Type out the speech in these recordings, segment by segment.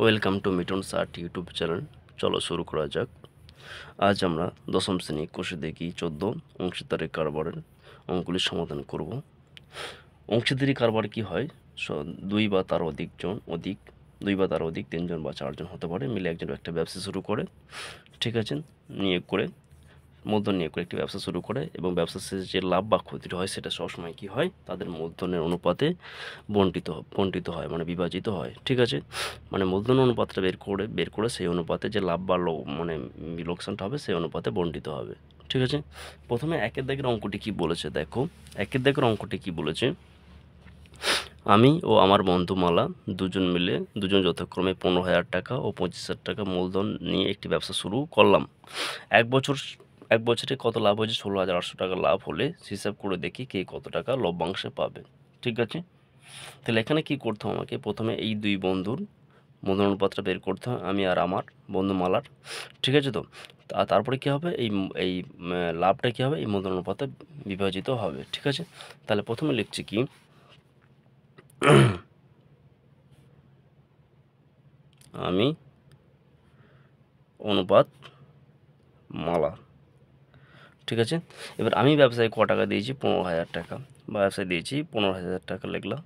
Welcome to Mitons art YouTube channel. চলো শুরু করা যাক। আজ আমরা দশম শ্রেণী কোষে দেখি 14 অংশীদারি কারবারের অঙ্কগুলির সমাধান করব। অংশীদারি কারবার কি হয়? দুই বা তার অধিক তিনজন বা চারজন হতে পারে মিলে একজন একটা ব্যবসা শুরু করে, ঠিক আছে, মূলধন নিয়ে করে একটি ব্যবসা শুরু করে এবং ব্যবসা শেষে যে লাভ বা ক্ষতিটা হয় সেটা সবসময় কী হয়, তাদের মূলধনের অনুপাতে বণ্টিত হয়, মানে বিভাজিত হয়, ঠিক আছে। মানে মূলধন অনুপাতটা বের করে সেই অনুপাতে যে লাভ বা লোকসানটা হবে সেই অনুপাতে বণ্টিত হবে, ঠিক আছে। প্রথমে একের দাগের অঙ্কটি কি বলেছে দেখো। একের দাগের অঙ্কটি কি বলেছে, আমি ও আমার বন্ধু মালা দুজন যথাক্রমে 15,000 টাকা ও 25,000 টাকা মূলধন নিয়ে একটি ব্যবসা শুরু করলাম। এক বছরে কত লাভ হয়েছে? 16,800 টাকা লাভ হলে হিসাব করে দেখি কে কত টাকা লভ্যাংশে পাবে, ঠিক আছে। তাহলে এখানে কি করতে হবে, আমাকে প্রথমে এই দুই বন্ধুর মূলধন অনুপাতটা বের করতে হয়, আমি আর আমার বন্ধু মালার, ঠিক আছে। তো তারপরে কী হবে, এই লাভটা কী হবে, এই মূলধন অনুপাতে বিভাজিত হবে, ঠিক আছে। তাহলে প্রথমে লিখছি কি, আমি অনুপাত মালা, ঠিক আছে। এবার আমি ব্যবসায় ক টাকা দিয়েছি? 15,000 টাকা, বা ব্যবসায় দিয়েছি 15,000 টাকা লিখলাম।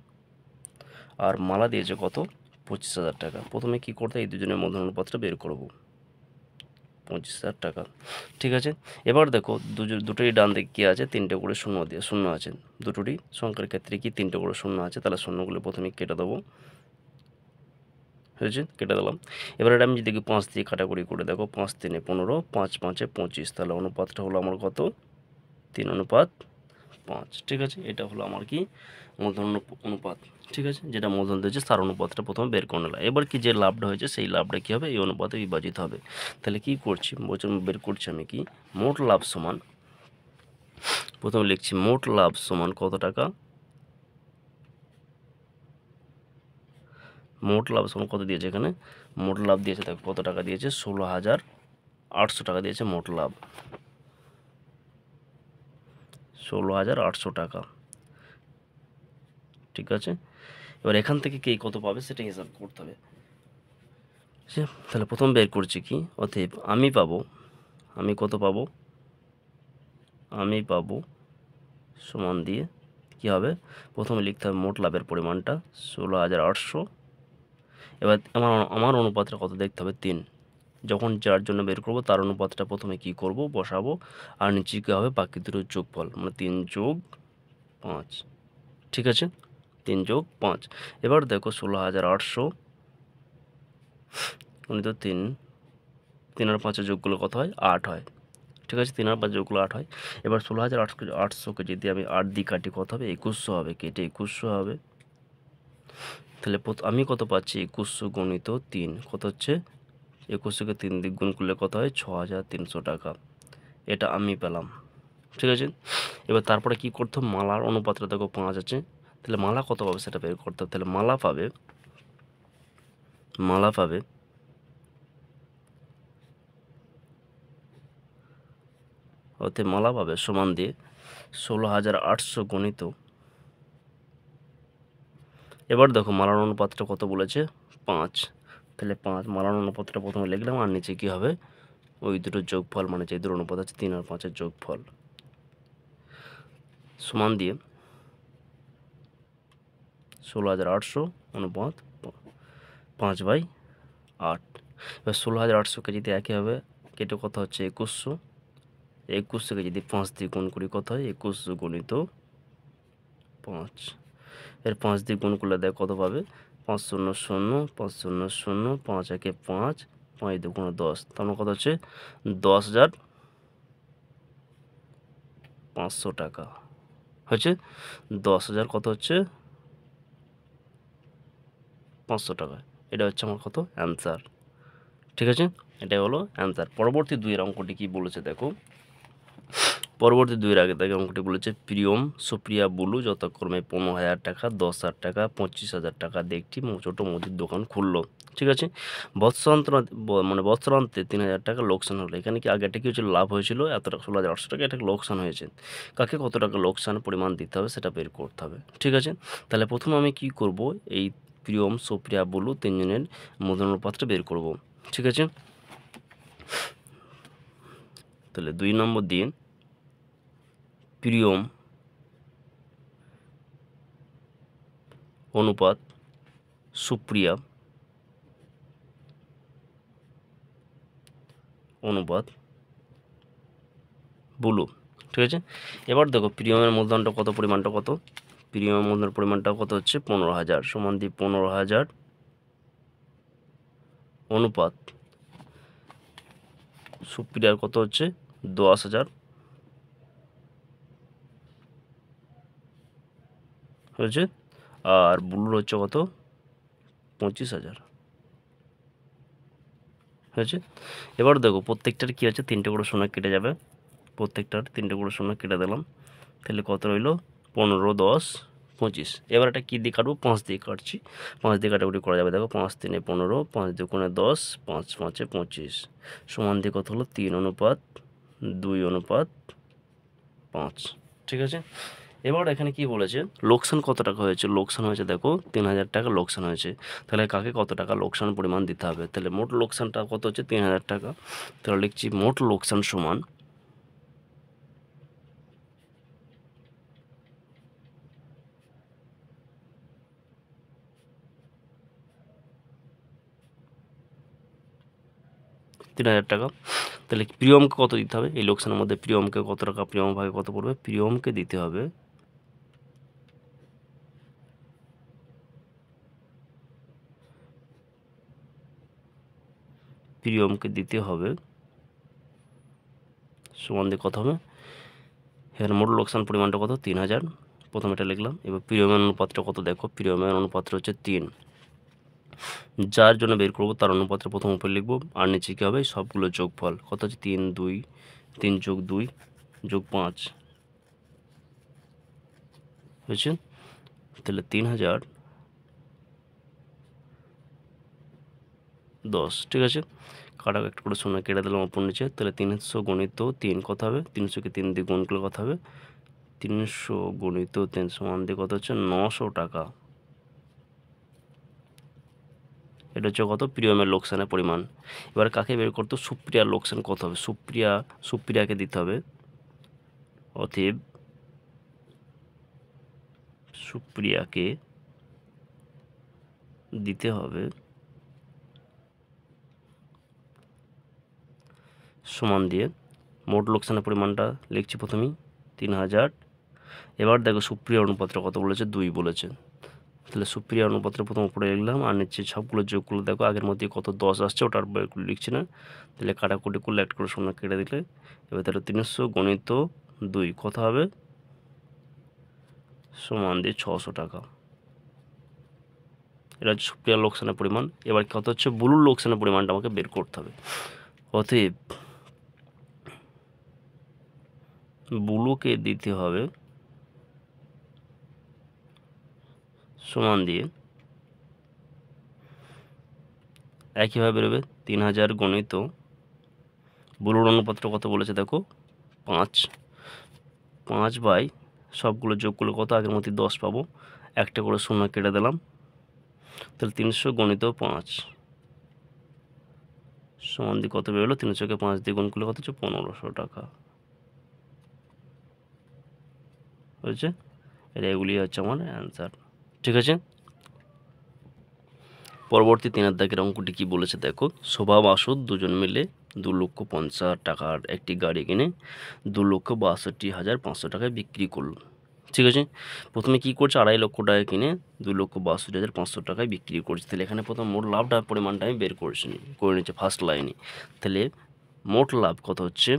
আর মালা দিয়েছে কত? 25,000 টাকা। প্রথমে কি করতে, এই দুজনের মূলধন অনুপাতটা বের করব, 25,000 টাকা, ঠিক আছে। এবার দেখো দুটোই ডান দিকে কী আছে? 3টে করে শূন্য আছে। দুটোরই সংখ্যার ক্ষেত্রে কি 3টে করে শূন্য আছে, তাহলে শূন্যগুলো প্রথমে কেটে দেবো, হয়েছে, কেটে দিলাম। এবার এটা আমি যদি 5 দিয়ে কাটাকুটি করে দেখো, 5 3 15, 5 5 25, তাহলে অনুপাতটা হলো আমার কত? 3:5, ঠিক আছে। এটা হলো আমার কি মূলধন অনুপাত, ঠিক আছে, যেটা মূলধন দিয়েছে তার অনুপাতটা প্রথমে বের করে নিলাম। এবার কি যে লাভটা হয়েছে সেই লাভটা কী হবে? এই অনুপাতে বিভাজিত হবে। তাহলে কি করছি, বের করছি আমি কি, মোট লাভ সমান, প্রথমে লিখছি মোট লাভ সমান কত টাকা, মোট লাভ সমান কত দিয়েছে এখানে, মোট লাভ দিয়েছে দেখো কত টাকা দিয়েছে, 16,800 টাকা দিয়েছে মোট লাভ, 16,800 টাকা, ঠিক আছে। এবার এখান থেকে কে কত পাবে সেটা হিসাব করতে হবে। তাহলে প্রথম বের করছি কি, অতএব আমি কত পাবো, আমি পাবো সমান দিয়ে কি হবে, প্রথমে লিখতে হবে মোট লাভের পরিমাণটা 16,800। এবার আমার অনুপাতটা কত দেখতে হবে, 3। যখন যার জন্য বের করব তার অনুপাতটা প্রথমে কি করব, বসাবো, আর নিচে কী হবে, বাকি দুটোর যোগফল, মানে 3 যোগ 5, ঠিক আছে, 3 যোগ 5। এবার দেখো 16,800 গুণিত 3, 3 আর 5-এর যোগগুলো কত হয়? 8 হয়, ঠিক আছে, 3 আর 5 যোগগুলো 8 হয়। এবার 16,800কে যদি আমি 8 দিয়ে কাটি কত হবে? 2100 হবে, কেটে 2100 হবে। তাহলে আমি কত পাচ্ছি? 2100 গুণিত 3 কত হচ্ছে? 2100কে 3 দিয়ে গুণ করলে কত হয়? 6,300 টাকা। এটা আমি পেলাম, ঠিক আছে। এবার তারপরে কি করতে হবে, মালার অনুপাতটা দেখো 5 আছে, তাহলে মালা কত পাবে সেটা বের করতে হবে। তাহলে মালা পাবে সমান দিয়ে 16,800 গণিত, এবার দেখো মালার অনুপাতটা কত বলেছে? 5। তাহলে 5 মালার অনুপাতটা প্রথমে লিখলাম, আর নিচে কী হবে, ওই দুটোর যোগফল, মানে যে দুটো অনুপাত আছে 3 আর 5-এর যোগফল, সমান দিয়ে 16,800 অনুপাত 5/8। এবার 16,800কে যদি একইভাবে কেটে কত হচ্ছে? 2100। 2100কে যদি 5 দিয়ে গুণ করি কত হয়? 2100 গুণিত 5। এর 5 দিয়ে গুণ করলে দেখ কত পাবে? 5 শূন্য শূন্য, 5 শূন্য শূন্য, 5 একে 5, 5 দুগুণে 10, তার মানে কত হচ্ছে? 10,500 টাকা হচ্ছে। 10,000 কত হচ্ছে? 500 টাকা। এটা হচ্ছে আমার কত? অ্যান্সার, ঠিক আছে, এটাই হলো অ্যান্সার। পরবর্তী 2-এর অঙ্কটি কি বলেছে দেখো। পরবর্তী 2-এর আগে থেকে অঙ্কটি বলেছে, প্রিয়ম, সুপ্রিয়া, বুলু যথাক্রমে 15,000 টাকা, 10,000 টাকা, 25,000 টাকা দিয়ে একটি ছোটো মুদির দোকান খুললো, ঠিক আছে। বৎসরান্তে 3,000 টাকা লোকসান হলো। এখানে কি আগেটা কি হয়েছিল? লাভ হয়েছিল এত টাকা, 16,800 টাকা, এটা লোকসান হয়েছে। কাকে কত টাকা লোকসান পরিমাণ দিতে হবে সেটা বের করতে হবে, ঠিক আছে। তাহলে প্রথমে আমি কি করব, এই প্রিয়ম, সুপ্রিয়া, বুলু তিনজনের মূলধন অনুপাতটা বের করব। ঠিক আছে, তাহলে 2 নম্বর দিয়ে প্রিয়ম অনুপাত সুপ্রিয়া অনুপাত বুলু। ঠিক আছে, এবার দেখো প্রিয়মের মূলধনটা কত, পরিমাণটা কত, প্রিয়মের মূলধনের পরিমাণটা কত হচ্ছে 15,000 সমান দিয়ে 15,000 অনুপাত সুপ্রিয়ার কত হচ্ছে 10,000 হয়েছে, আর বুলুর হচ্ছে কত 25,000 হয়েছে। এবার দেখো প্রত্যেকটার কী আছে, 3টে করে শূন্য কেটে যাবে, প্রত্যেকটার 3টে করে শূন্য কেটে দিলাম, তাহলে কত রইল 15, 10, 25। এবার এটা কী দিয়ে কাটবো, 5 দিয়ে কাটছি, 5 দিয়ে কাটাকুটি করা যাবে। দেখো 5 3 15, 5 2 10, 5 5 25 সমান দিয়ে কত হলো 3 অনুপাত 2 অনুপাত 5। ঠিক আছে, এবার এখানে কি বলেছে লোকসান কত টাকা হয়েছে, লোকসান হয়েছে দেখো 3,000 টাকা লোকসান হয়েছে। তাহলে কাকে কত টাকা লোকসান পরিমাণ দিতে হবে, তাহলে মোট লোকসানটা কত হচ্ছে 3,000 টাকা। তাহলে লিখছি মোট লোকসান সমান টাকা। তাহলে প্রিয়মকে কত দিতে হবে, এই লোকসানের মধ্যে প্রিয়মকে কত টাকা, প্রিয়ম ভাগে কত পড়বে, প্রিয়মকে দিতে হবে সমান দিয়ে কত হবে, এর মোট লোকসান পরিমাণটা কত 3,000, প্রথম এটা লিখলাম। এবার প্রিয়মের অনুপাতটা কত দেখো, প্রিয়মের অনুপাতটা হচ্ছে 3, যার জন্য বের করবো তার অনুপাতটা প্রথম উপরে লিখবো, আর নিচে কী হবে সবগুলো যোগফল কত হচ্ছে 3 যোগ 2 যোগ 5 হয়েছে। তাহলে 3,010। ঠিক আছে, কাটা একটা করে শূন্য কেটে দিলাম ওপর নিচে, তাহলে 300 গুণিত 3 কত হবে, 300কে 3 দিয়ে গুণ করলে কত হবে, 300 গুণিত 3 সমান দিয়ে কত হচ্ছে 900 টাকা। এটা হচ্ছে কত প্রিয়মের লোকসানের পরিমাণ। এবার কাকে বের করতো, সুপ্রিয়ার লোকসান কত হবে, সুপ্রিয়াকে দিতে হবে, অতএব সুপ্রিয়াকে দিতে হবে সমান দিয়ে মোট লোকসানের পরিমাণটা লিখছি প্রথমেই 3,000। এবার দেখো সুপ্রিয়ার অনুপাতটা কত বলেছে, 2 বলেছে, তাহলে সুপ্রিয়ার অনুপাতটা প্রথম উপরে লিখলাম, আর নিচে সবগুলো যোগ করলে দেখো আগের মধ্যে কত 10 আসছে, ওটার লিখছি না, তাহলে কাটাকুটি করলে একটা করে শূন্য কেটে দিলে, এবার তাহলে 300 গুণিত 2 কত হবে সমান দিয়ে 600 টাকা। এটা হচ্ছে সুপ্রিয়ার লোকসানের পরিমাণ। এবার কত হচ্ছে বুলুর লোকসানের পরিমাণটা আমাকে বের করতে হবে, অতএব বুলুকে দিতে হবে সমান দিয়ে একইভাবে বেরোবে 3,000 গণিত বুলুর অনুপাতটা কত বলেছে দেখো 5 বাই সবগুলো যোগ করলে কত আগের মধ্যে 10 পাবো, একটা করে শূন্য কেটে দিলাম, তাহলে 300 গণিত 5 সমান দিয়ে কত বেরোলো, 300কে 5 দিয়ে গুণ করলে কত হচ্ছে 1,500 টাকা হয়েছে। এগুলি হচ্ছে আমার অ্যান্সার। ঠিক আছে, পরবর্তী 3 দাগের অঙ্কটি কি বলেছে দেখো, শোভা মাসুদ দুজন মিলে 2,50,000 টাকার একটি গাড়ি কিনে 2,62,500 টাকায় বিক্রি করলো। ঠিক আছে, প্রথমে কি করছে 2.5 লক্ষ টাকা কিনে 2,62,500 টাকায় বিক্রি করছে। তাহলে এখানে প্রথম মোট লাভটা পরিমাণটা আমি বের করে নিচ্ছে ফার্স্ট লাইনে। তাহলে মোট লাভ কত হচ্ছে,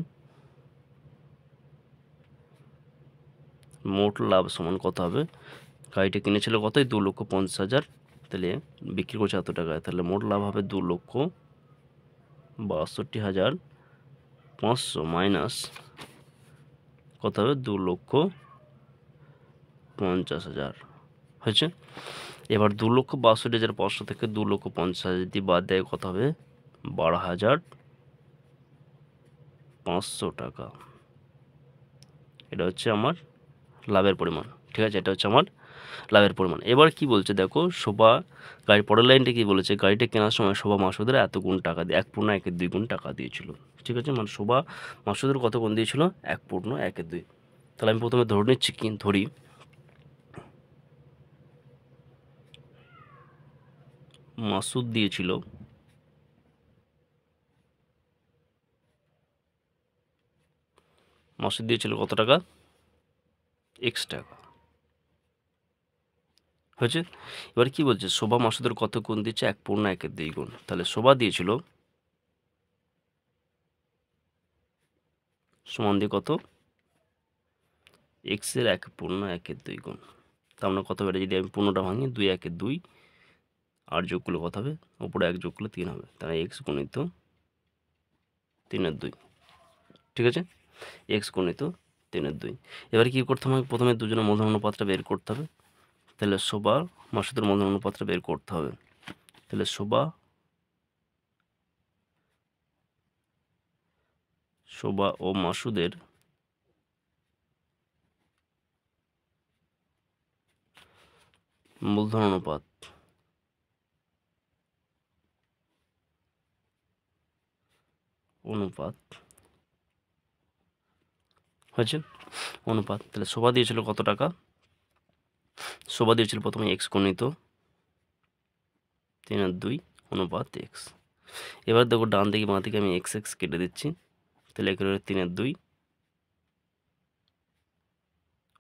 মোট লাভ সমান কত হবে, গাড়িটা কিনেছিল কত 2,50,000, তাহলে বিক্রি করছে এত টাকায়, তাহলে মোট লাভ হবে 2,62,500 মাইনাস কত হবে 2,50,000 হয়েছে। এবার 2,62,500 থেকে 2,50,000 যদি বাদ দেয় কত হবে 12,500 টাকা। এটা হচ্ছে আমার লাভের পরিমাণ। ঠিক আছে, এটা হচ্ছে আমার লাভের পরিমাণ। এবার কি বলছে দেখো, শোভা গাড়ি, পরের লাইনটা কি বলেছে, গাড়িটা কেনার সময় শোভা মাসুদের এত গুণ টাকা দিয়ে 1.1-2 গুণ টাকা দিয়েছিল। ঠিক আছে, মানে শোভা মাসুদের কত গুণ দিয়েছিল, 1.1-2। তাহলে আমি প্রথমে ধরে নিচ্ছি, কি ধরি, মাসুদ দিয়েছিল কত টাকা, x টাকা। হয়েছে। এবার কি বলছে, শোভা মাসুদের কত গুণ দিচ্ছে, 1.1-2 গুণ। তাহলে শোভা দিয়েছিল সমান দিয়ে কত, x এর 1.1-2 গুণ। তার মানে কত বেড়ে, যদি আমি পূর্ণটা ভাঙি, 2-1-2, আর যোগ করলে কত হবে, উপরে 1 যোগ করলে 3 হবে, তাহলে x গুণিত 3/2। ঠিক আছে, x গুণিত 3/2। এবার কি করতে হবে, প্রথমে দুজনের মধ্যে অনুপাতটা বের করতে হবে। তাহলে শোভা মাসুদের মধ্যে অনুপাতটা বের করতে হবে। তাহলে শোভা ও মাসুদের মূলধন অনুপাত হয়েছে, অনুপাত। তাহলে শোভা দিয়েছিল কত টাকা, শোভা দিয়েছিল প্রথমে x গুণিত 3/2 অনুপাত x। এবার দেখো ডান দিকে বাঁ দিকে আমি x কেটে দিচ্ছি, তাহলে একেবারে 3/2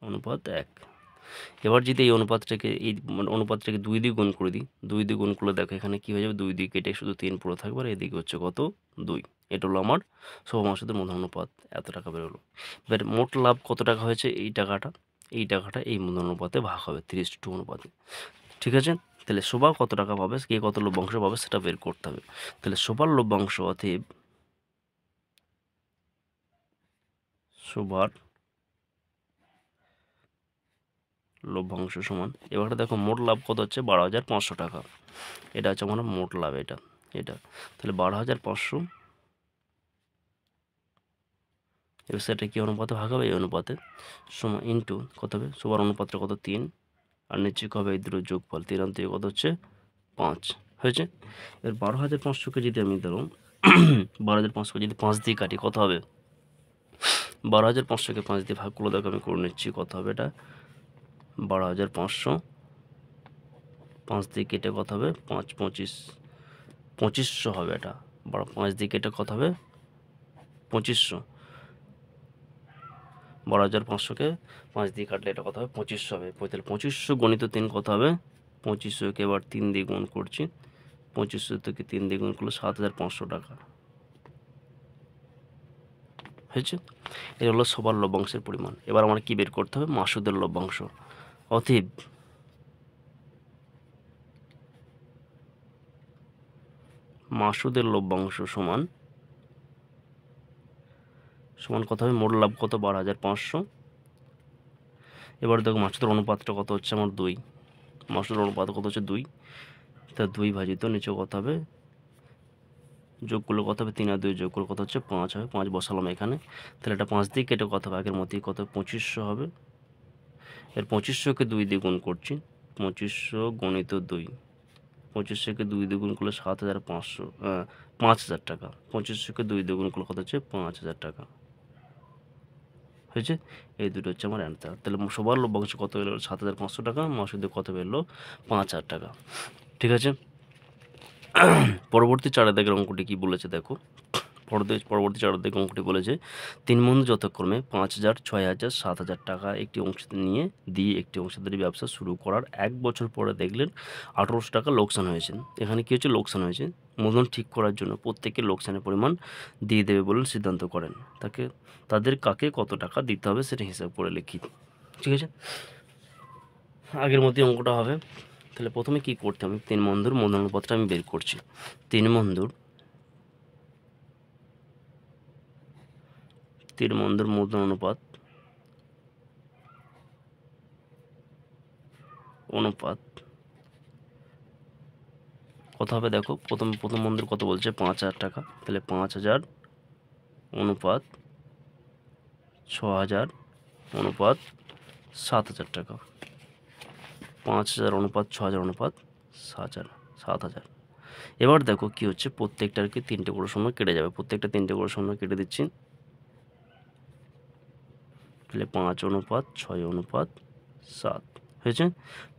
অনুপাত 1। এবার যদি এই অনুপাতটাকে, এই অনুপাতটাকে 2 দিয়ে গুণ করে দিই, 2 দিয়ে গুণ করলে দেখো এখানে কি হয়ে যাবে, 2 দিয়ে কেটে শুধু 3 পুরো থাকবে, আর এদিকে হচ্ছে কত, 2। এটা হলো আমার শোভা মাসুদের মূলধন অনুপাত, এত টাকা বেরোলো। এবার মোট লাভ কত টাকা হয়েছে, এই টাকাটা এই মূলধন অনুপাতে ভাগ হবে 3:2 অনুপাতে। ঠিক আছে, তাহলে শোভা কত টাকা পাবে, কে কত লভ্যাংশ পাবে সেটা বের করতে হবে। তাহলে শোভার লভ্যাংশ, অতএব শোভার লভ্যাংশ সমান, এবার দেখো মোট লাভ কত হচ্ছে, 12,500 টাকা। এটা হচ্ছে আমার মোট লাভ, এটা তাহলে 12,500, এবার সেটা কি অনুপাতে ভাগ হবে, এই অনুপাতে, সমান ইন্টু কত হবে, শোভার অনুপাতটা কত, 3, আর নিচে হবে এই দুটো যোগফল, 3 আর 2 কত হচ্ছে 5। হয়েছে। এবার 12,500কে যদি আমি ধরো 12,500কে যদি 5 দিয়ে কাটি, কত হবে, 12,500কে 5 দিয়ে ভাগ করলে দেখো আমি করে নিচ্ছি, কত হবে এটা, 12,500 5 দিয়ে কেটে কত হবে, 5 25 2500 হবে, এটা 5 দিয়ে কেটে কত হবে, 2500। 12,500কে 5 দিয়ে কাটলে এটা কত হবে, 2500 হবে। তাহলে 2500 গণিত 3 কত হবে, 2500কে এবার 3 দিয়ে গুণ করছি, 2500 থেকে 3 দিয়ে গুণ করলে 7,500 টাকা। হয়েছে। এটা হলো শোভার লভ্যাংশের পরিমাণ। এবার আমার কি বের করতে হবে, মাসুদের লভ্যাংশ। অতএব মাসুদের লভ্যাংশ সমান কত হবে, মোট লাভ কত, 12,500। এবার দেখো মাসুদের অনুপাতটা কত হচ্ছে আমার 2, মাসুদের অনুপাত কত হচ্ছে 2, তা 2 ভাজিত নিচে কত হবে, যোগ করলে কত হবে, 3 আর 2 যোগ করলে কত হচ্ছে 5 হবে, 5 বসালাম এখানে। তাহলে এটা 5 দিয়ে কেটে কত হবে, আগের মতোই কত, 2500 হবে। এর 2500কে 2 দিয়ে গুণ করছি, 2500 গণিত 2, 2500কে 2 দিয়ে গুণ করলে 7,500, 5,000 টাকা। 2500কে 2 দিয়ে গুণ করলে কত হচ্ছে, 5,000 টাকা। হয়েছে। এই দুটো হচ্ছে আমার অ্যান্সার। তাহলে সবার লভ্যাংশ কত বেরোলো, 7,500 টাকা, মাসুদের কত বেরোলো, 5,000 টাকা। ঠিক আছে। পরবর্তী 4 দাগের অঙ্কটি কি বলেছে দেখো, পরবর্তী 4 দাগের অঙ্কটি বলেছে, 3 বন্ধু যথাক্রমে 5,000, 6,000, 7,000 টাকা একটি অংশীদার দিয়ে একটি অংশীদারি ব্যবসা শুরু করার 1 বছর পরে দেখলেন 1,800 টাকা লোকসান হয়েছে। এখানে কি হচ্ছে, লোকসান হয়েছে। মূলধন ঠিক করার জন্য প্রত্যেকে লোকসানের পরিমাণ দিয়ে দেবে বলে সিদ্ধান্ত করেন। তাদের কাকে কত টাকা দিতে হবে সেটা হিসাব করে লিখি। ঠিক আছে, আগের মতোই অঙ্কটা হবে। তাহলে প্রথমে কি করতে হবে, 3 বন্ধুর মূলধন অনুপাতটা আমি বের করছি। 3 বন্ধুর মূলধন অনুপাত কত হবে দেখো, প্রথম বন্ধুর কত বলছে, 5,000 টাকা। তাহলে 5,000 অনুপাত 6,000 অনুপাত 7,000 টাকা। 5000 অনুপাত 6000 অনুপাত 7000। এবার দেখো কি হচ্ছে, প্রত্যেকটার কি 3টে করে শূন্য কেটে যাবে, প্রত্যেকটা 3টে করে শূন্য কেটে দিচ্ছি। তাহলে 5 অনুপাত 6 অনুপাত 7 হয়েছে,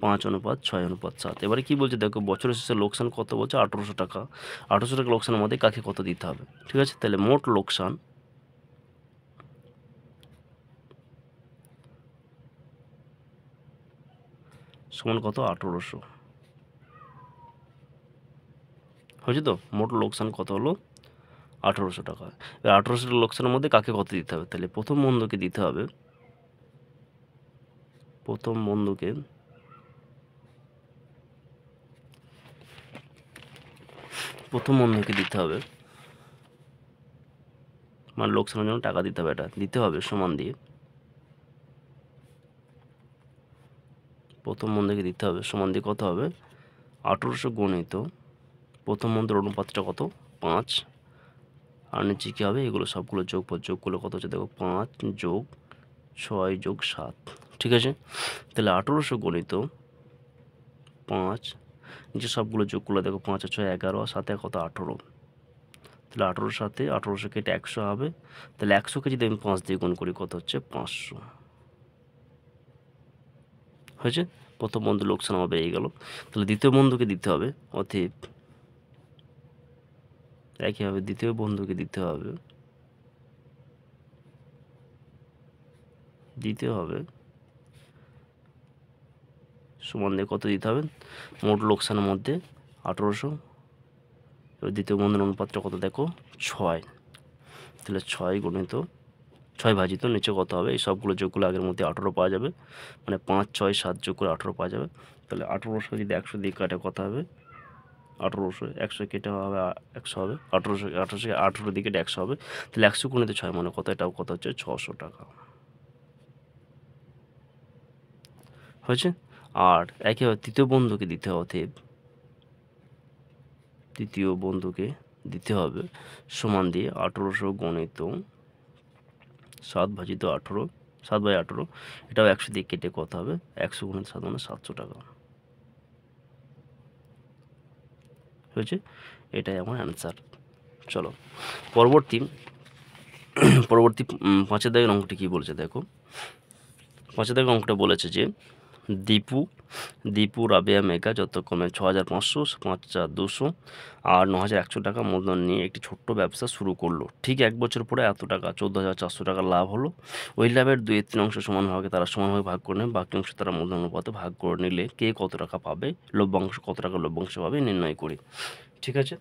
5 অনুপাত 6 অনুপাত 7। এবারে কি বলছে দেখো, বছরের শেষে লোকসান কত বলছে, 1800 টাকা। 1800 টাকা লোকসানের মধ্যে কাকে কত দিতে হবে, ঠিক আছে। তাহলে মোট লোকসান সমান কত, 1800 হয়েছে। তো মোট লোকসান কত হলো, 1800 টাকা। এবার 1800 টাকা লোকসানের মধ্যে কাকে কত দিতে হবে, তাহলে প্রথম বন্ধুকে দিতে হবে, প্রথম বন্ধুকে দিতে হবে, মানে লোকসানের জন্য টাকা দিতে হবে, এটা দিতে হবে সমান দিয়ে, প্রথম বন্ধুকে দিতে হবে সমান দিয়ে কত হবে, 1800 গণিত প্রথম বন্ধুর অনুপাতটা কত, 5। আর নিচে কী হবে, এগুলো সবগুলো যোগ করলে কত হচ্ছে দেখো, 5 যোগ 6 যোগ 7, ঠিক আছে। তাহলে 1800 গণিত 5, নিচে সবগুলো যোগ করলে দেখো 5 আর 6 11, আর 7 কত 18। তাহলে 18 সাথে 1800 কেটে 100 হবে। তাহলে 100কে যদি আমি 5 দিয়ে গুণ করি কত হচ্ছে, 500 হয়েছে। প্রথম বন্ধু লোকসান আমার বেরিয়ে গেল। তাহলে দ্বিতীয় বন্ধুকে দিতে হবে, অতএব একইভাবে দ্বিতীয় বন্ধুকে দিতে হবে সমান দিয়ে কত দিতে হবে, মোট লোকসানের মধ্যে 1800। এবার দ্বিতীয় বন্ধুর অনুপাতটা কত দেখো, 6। তাহলে 6 গণিত 6 ভাজিত নিচে কত হবে, এই সবগুলো যোগগুলো আগের মধ্যে 18 পাওয়া যাবে, মানে 5 6 7 যোগ করে 18 পাওয়া যাবে। তাহলে 1800 যদি 100 দিয়ে কাটে কত হবে, 1800 100 কেটে হবে 100 হবে, 1800 দিয়ে কেটে 100 হবে। তাহলে 100 গুণিত 6 মানে কত, এটাও কত হচ্ছে 600 টাকা হয়েছে। আর একইভাবে তৃতীয় বন্ধুকে দিতে হবে, তৃতীয় বন্ধুকে দিতে হবে সমান দিয়ে 1800 গণিত 7 ভাজিত 18, 7/18, এটাও 100 দিয়ে কেটে কত হবে, 100 গুণিত 7 মানে 700 টাকা হয়েছে। এটাই আমার অ্যান্সার। চলো পরবর্তী 5 দাগের অঙ্কটি কী বলেছে দেখো। 5 দাগের অঙ্কটা বলেছে যে দীপু রাবেয়া মেঘা যথাক্রমে 6500, 5200 আর 9100 টাকা মূলধন নিয়ে একটি ছোট্ট ব্যবসা শুরু করলো। ঠিক 1 বছর পরে এত টাকা 14400 টাকা লাভ হলো। ওই লাভের 2/3 অংশ সমানভাগে তারা সমানভাবে ভাগ করে নেয়, বাকি অংশ তারা মূলধন অনুপাতে ভাগ করে নিলে কে কত টাকা পাবে, লভ্যাংশ কত টাকা লভ্যাংশ পাবে নির্ণয় করি, ঠিক আছে।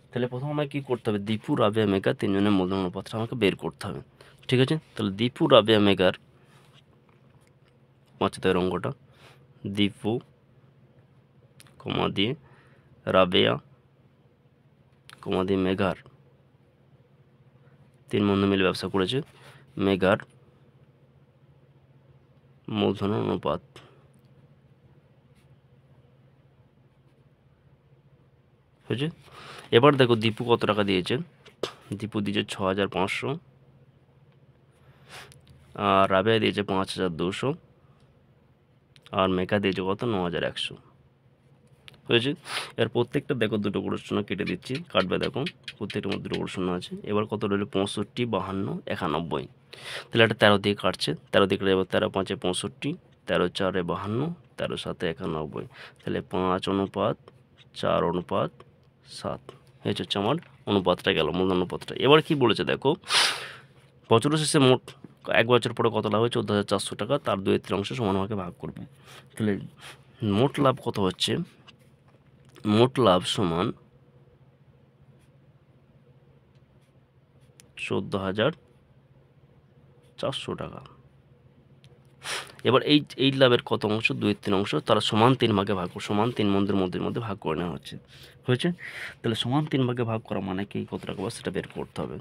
তাহলে প্রথম আমাকে কী করতে হবে, দীপু রাবেয়া মেঘা 3 জনের মূলধন অনুপাতটা আমাকে বের করতে হবে, ঠিক আছে। তাহলে দীপু রাবেয়া মেঘার 5 দাগের অঙ্কটা, দীপু কমা দিয়ে রাবেয়া কমা দিয়ে মেঘার 3 বন্ধু মিলে ব্যবসা করেছে, মেঘার মূলধন অনুপাত হয়েছে। এবার দেখো দীপু কত টাকা দিয়েছে, দীপু দিয়েছে 6500, আর রাবেয়া দিয়েছে 5200, আর মেঘা দিয়েছে কত 9100 হয়েছে। এর প্রত্যেকটা দেখো দুটো করে শূন্য কেটে দিচ্ছি, কাটবে দেখো প্রত্যেকটার মধ্যে দুটো করে শূন্য আছে। এবার কত রইল 65, 52, 91। তাহলে এটা 13 দিয়ে কাটছে, 13 দিয়ে কেটে যাবে, 13 5 65, 13 4 52, 13 7 91। তাহলে 5 অনুপাত 4 অনুপাত 7 হচ্ছে আমার অনুপাতটা গেল, মূলধন অনুপাতটা। এবার কি বলেছে দেখো, বছরের শেষে মোট 1 বছর পরে কত লাভ হয়, 14400 টাকা, তার 2/3 অংশ সমানভাগে ভাগ করবে। তাহলে মোট লাভ কত হচ্ছে, মোট লাভ সমান 14400 টাকা। এবার এই লাভের কত অংশ, 2/3 অংশ তারা সমান 3 ভাগে ভাগ, সমান 3 বন্ধুর মধ্যে ভাগ করে নেওয়া হয়েছে। তাহলে সমান 3 ভাগে ভাগ করা মানে কি, কত টাকা পাবে সেটা বের করতে হবে।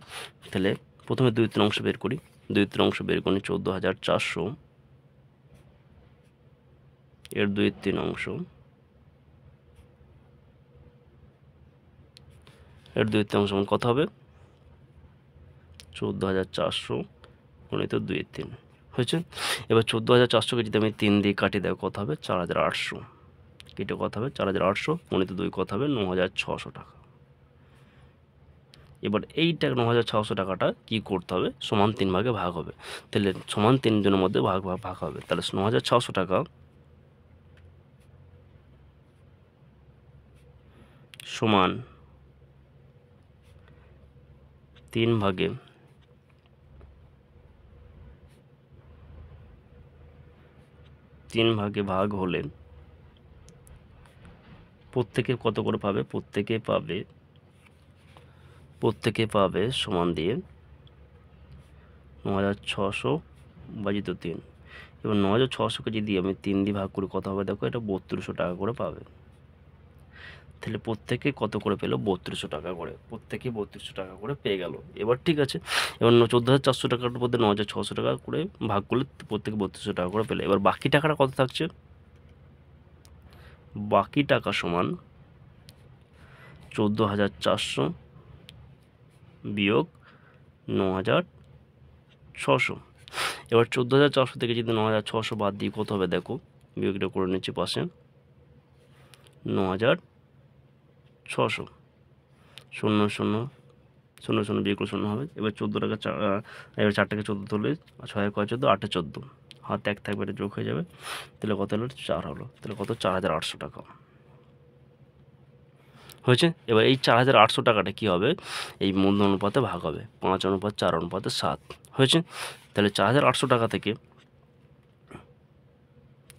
তাহলে প্রথমে 2/3 অংশ বের করি, 2/3 অংশ বের করি 14400, এর 2/3 অংশ, এর 2/3 অংশ কত হবে, 14400 গুণিত 2/3 হয়েছে। এবার 14400কে যদি আমি 3 দিয়ে কাটি দেবো কত হবে, 4800। কেটে কত হবে 4800 গুণিত 2 কত হবে 9600 টাকা। এবার এই টাকা 9600 টাকাটা কী করতে হবে সমান 3 ভাগে ভাগ হবে, তাহলে সমান 3 জনের মধ্যে ভাগ হবে, তাহলে 9600 টাকা সমান 3 ভাগে 3 ভাগে ভাগ হলে প্রত্যেকে কত করে পাবে, প্রত্যেকে পাবে সমান দিয়ে 9600 বাজিত 3। এবার 9600কে যদি আমি 3 দিয়ে ভাগ করি কত হবে দেখো, এটা 3200 টাকা করে পাবে। তাহলে প্রত্যেকে কত করে পেলো 3200 টাকা করে, প্রত্যেকে 3200 টাকা করে পেয়ে গেল। এবার ঠিক আছে, এবার 14400 টাকার মধ্যে 9600 টাকা করে ভাগ করলে প্রত্যেকে 3200 টাকা করে পেলে। এবার বাকি টাকাটা কত থাকছে, বাকি টাকা সমান 14400 বিয়োগ 9600। এবার 14400 থেকে যদি 9600 বাদ দিই কত হবে দেখো, বিয়োগটা করে নিচ্ছি পাশে, 9600 শূন্য শূন্য শূন্য শূন্য বিয়োগ করে 0 হবে। এবার 14 টাকা এবার 4 টাকা 14 তুললে 6 কয় 14 8 14, হাত 1 থাকবে, এটা যোগ হয়ে যাবে, তাহলে কত হলো 4 হলো, তাহলে কত 4800 টাকা হয়েছে। এবার এই 4800 টাকাটা কী হবে, এই মূলধন অনুপাতে ভাগ হবে, 5:4:7 হয়েছে। তাহলে 4800 টাকা থেকে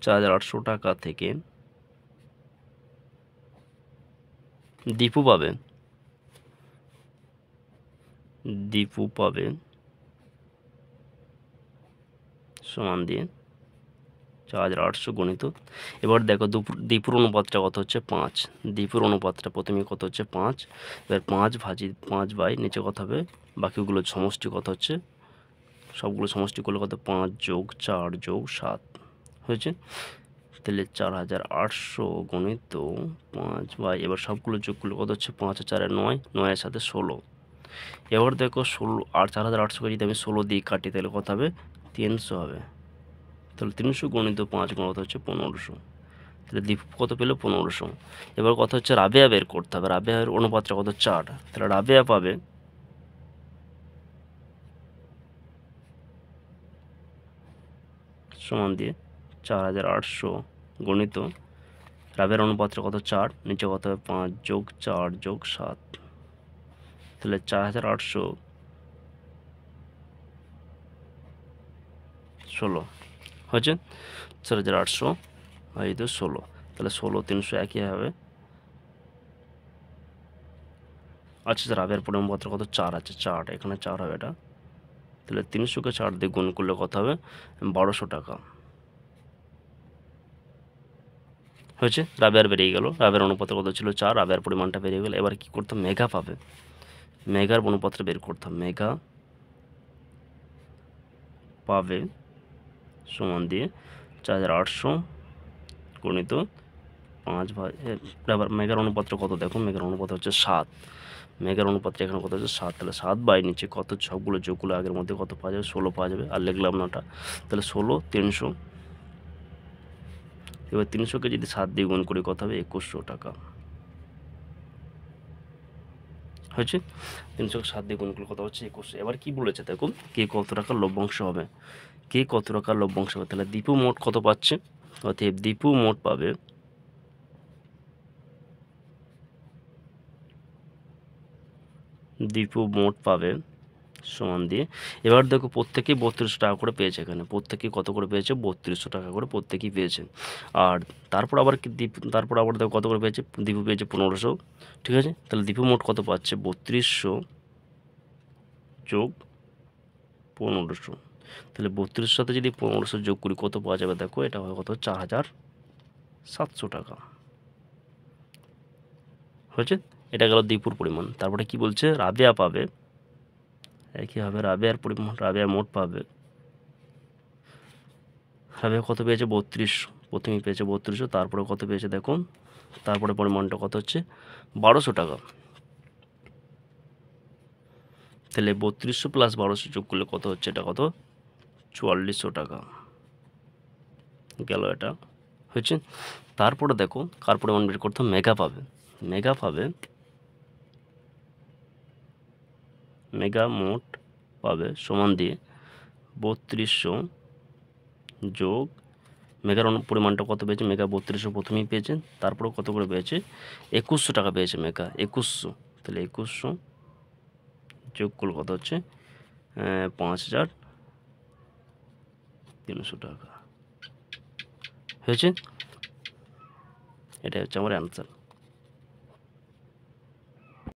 4800 টাকা থেকে দীপু পাবে সমান দিয়ে 4800 গণিত। এবার দেখো দীপুর অনুপাতটা কত হচ্ছে 5, দীপুর অনুপাতটা প্রথমে কত হচ্ছে 5, এবার 5 বাই নিচে কত হবে বাকিগুলো সমষ্টি কত হচ্ছে, সবগুলো সমষ্টি করলে কত 5 যোগ 4 যোগ 7 হয়েছে। তাহলে 4800 গণিত 5 বাই, এবার সবগুলো যোগ করলে কত হচ্ছে 5 আর 4 9, 9 সাথে 16। এবার দেখো 16 আর 4800কে যদি আমি 16 দিয়ে কাটি তাহলে কত হবে 300 হবে, তাহলে 300 গণিত 5 গুণ কত হচ্ছে 1500, তাহলে দীপ কত পেলো 1500। এবার কত হচ্ছে রাবেয়া বের করতে হবে, রাবেয়ার অনুপাতটা কত 4, তাহলে রাবেয়া পাবে সমান দিয়ে 4800 গণিত রাবেয়ার অনুপাতটা কত 4, নিচে কত হবে 5 যোগ 4 যোগ 7, তাহলে 4816 হয়েছে। 4800 এই তো 16, তাহলে 16 300 একই হবে। আচ্ছা রাবেয়ার অনুপাতটা কত 4 আছে, 4 এখানে 4 হবে এটা, তাহলে 300কে 4 দিয়ে গুণ করলে কত হবে 1200 টাকা হয়েছে। রাবেয়ার বেরিয়ে গেল, রাবেয়ার অনুপাত কত ছিল 4, রাবেয়ার পরিমাণটা বেরিয়ে গেল। এবার কি করতাম, মেঘা পাবে, মেঘার অনুপাতটা বের করতাম, মেঘা পাবে সমান দিয়ে 4800 গণিত 5 ভাই, এবার মেঘার অনুপাতটা কত দেখো, মেঘার অনুপাত হচ্ছে 7, মেঘার অনুপাতটা এখানে কত হচ্ছে 7, তাহলে 7 বাই নিচে কত সবগুলো যোগগুলো আগের মধ্যে কত পাওয়া যাবে 16 পাওয়া যাবে, আর লিখলাম না ওটা, তাহলে 16 300। এবার 300কে যদি 7 দিয়ে গুণ করি কত হবে 2100 টাকা হয়েছে। 300কে 7 দিয়ে গুণ করলে কত হচ্ছে 2100। এবার কি বলেছে দেখুন, কে কত টাকার লভ্যাংশ হবে, কে কত টাকার লভ্যাংশ হবে, তাহলে দীপু মোট কত পাচ্ছে, অতএব দীপু মোট পাবে সমান দিয়ে, এবার দেখো প্রত্যেকেই 3200 টাকা করে পেয়েছে, এখানে প্রত্যেকেই কত করে পেয়েছে 3200 টাকা করে প্রত্যেকেই পেয়েছে। আর তারপর আবার দেখো কত করে পেয়েছে, দীপু পেয়েছে 1500, ঠিক আছে। তাহলে দীপু মোট কত পাচ্ছে 3200 যোগ 1500, তাহলে 3200 সাথে যদি 1500 যোগ করি কত পাওয়া যাবে দেখো, এটা হয় কত 4700 টাকা হয়েছে। এটা গেল দীপুর পরিমাণ। তারপরে কি বলছে, রাবেয়া পাবে একই হবে, রাবেয়ার পরিমাণ, রাবেয়া মোট পাবে, রাবেয়া কত পেয়েছে 3200, প্রথমেই পেয়েছে 3200, তারপরে কত পেয়েছে দেখুন, তারপরে পরিমাণটা কত হচ্ছে 1200 টাকা, তাহলে 3200 প্লাস 1200 যোগ করলে কত হচ্ছে, এটা কত 4400 টাকা গেল এটা হয়েছে। তারপরে দেখো কার পরিমাণ বের করতে হবে, মেগা পাবে, মেগা মোট পাবে সমান দিয়ে 3200 যোগ মেগার পরিমাণটা কত পেয়েছে, মেগা 3200 প্রথমেই পেয়েছে, তারপরে কত করে পেয়েছে, 2100 টাকা পেয়েছে মেগা, 2100, তাহলে 2100 যোগ করলে কত হচ্ছে 5300 টাকা হয়েছে। এটাই হচ্ছে আমার অ্যান্সার।